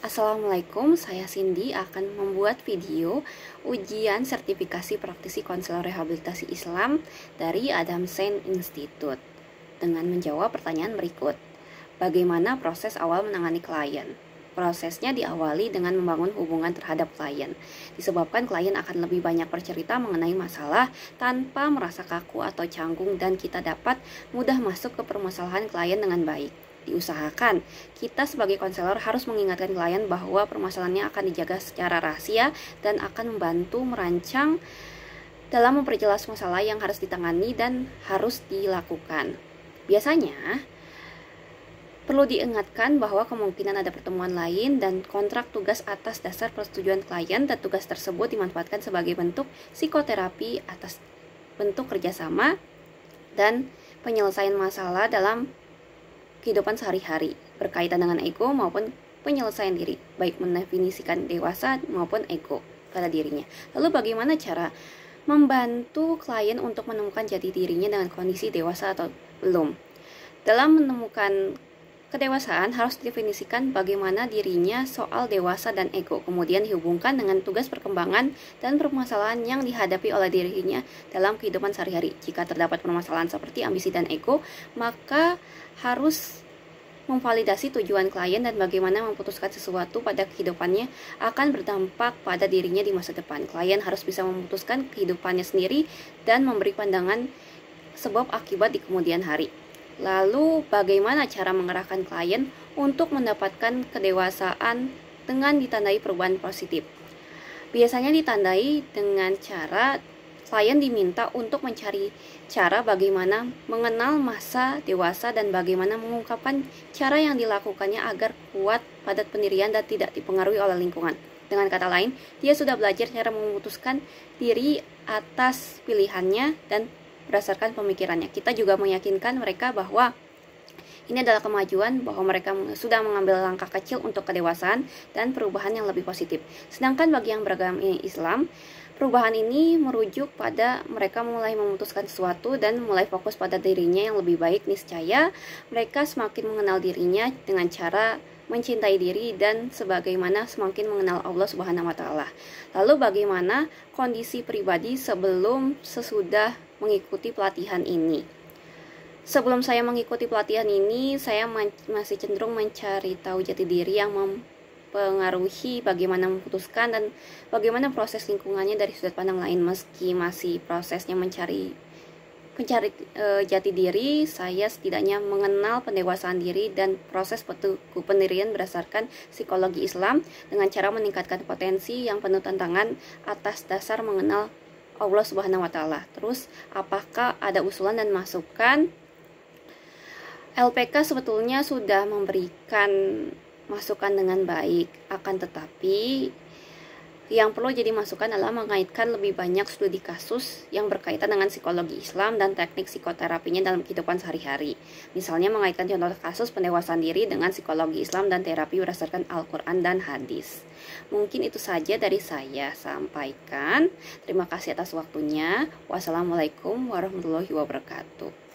Assalamualaikum, saya Cindy akan membuat video ujian sertifikasi praktisi konselor rehabilitasi Islam dari Adam Sein Institute dengan menjawab pertanyaan berikut. Bagaimana proses awal menangani klien? Prosesnya diawali dengan membangun hubungan terhadap klien. Disebabkan klien akan lebih banyak bercerita mengenai masalah tanpa merasa kaku atau canggung dan kita dapat mudah masuk ke permasalahan klien dengan baik. Diusahakan, kita sebagai konselor harus mengingatkan klien bahwa permasalahannya akan dijaga secara rahasia dan akan membantu merancang dalam memperjelas masalah yang harus ditangani dan harus dilakukan. Biasanya, perlu diingatkan bahwa kemungkinan ada pertemuan lain dan kontrak tugas atas dasar persetujuan klien dan tugas tersebut dimanfaatkan sebagai bentuk psikoterapi atas bentuk kerjasama dan penyelesaian masalah dalam kehidupan sehari-hari berkaitan dengan ego maupun penyelesaian diri, baik mendefinisikan dewasa maupun ego pada dirinya. Lalu bagaimana cara membantu klien untuk menemukan jati dirinya dengan kondisi dewasa atau belum? Dalam menemukan kedewasaan harus didefinisikan bagaimana dirinya soal dewasa dan ego, kemudian dihubungkan dengan tugas perkembangan dan permasalahan yang dihadapi oleh dirinya dalam kehidupan sehari-hari. Jika terdapat permasalahan seperti ambisi dan ego, maka harus memvalidasi tujuan klien dan bagaimana memutuskan sesuatu pada kehidupannya akan berdampak pada dirinya di masa depan. Klien harus bisa memutuskan kehidupannya sendiri dan memberi pandangan sebab akibat di kemudian hari. Lalu bagaimana cara mengarahkan klien untuk mendapatkan kedewasaan dengan ditandai perubahan positif? Biasanya ditandai dengan cara klien diminta untuk mencari cara bagaimana mengenal masa dewasa dan bagaimana mengungkapkan cara yang dilakukannya agar kuat pada pendirian dan tidak dipengaruhi oleh lingkungan. Dengan kata lain, dia sudah belajar cara memutuskan diri atas pilihannya dan berdasarkan pemikirannya. Kita juga meyakinkan mereka bahwa ini adalah kemajuan, bahwa mereka sudah mengambil langkah kecil untuk kedewasaan dan perubahan yang lebih positif. Sedangkan bagi yang beragama Islam, perubahan ini merujuk pada mereka mulai memutuskan sesuatu dan mulai fokus pada dirinya yang lebih baik. Niscaya mereka semakin mengenal dirinya dengan cara mencintai diri dan sebagaimana semakin mengenal Allah Subhanahu wa taala. Lalu bagaimana kondisi pribadi sebelum sesudah mengikuti pelatihan ini? Sebelum saya mengikuti pelatihan ini, saya masih cenderung mencari tahu jati diri yang mempengaruhi bagaimana memutuskan dan bagaimana proses lingkungannya dari sudut pandang lain. Meski masih prosesnya mencari jati diri, saya setidaknya mengenal pendewasaan diri dan proses pendirian berdasarkan psikologi Islam dengan cara meningkatkan potensi yang penuh tantangan atas dasar mengenal Allah Subhanahu wa taala. Terus, apakah ada usulan dan masukan? LPK sebetulnya sudah memberikan masukan dengan baik, akan tetapi yang perlu jadi masukan adalah mengaitkan lebih banyak studi kasus yang berkaitan dengan psikologi Islam dan teknik psikoterapinya dalam kehidupan sehari-hari. Misalnya mengaitkan contoh kasus pendewasaan diri dengan psikologi Islam dan terapi berdasarkan Al-Quran dan hadis. Mungkin itu saja dari saya sampaikan. Terima kasih atas waktunya. Wassalamualaikum warahmatullahi wabarakatuh.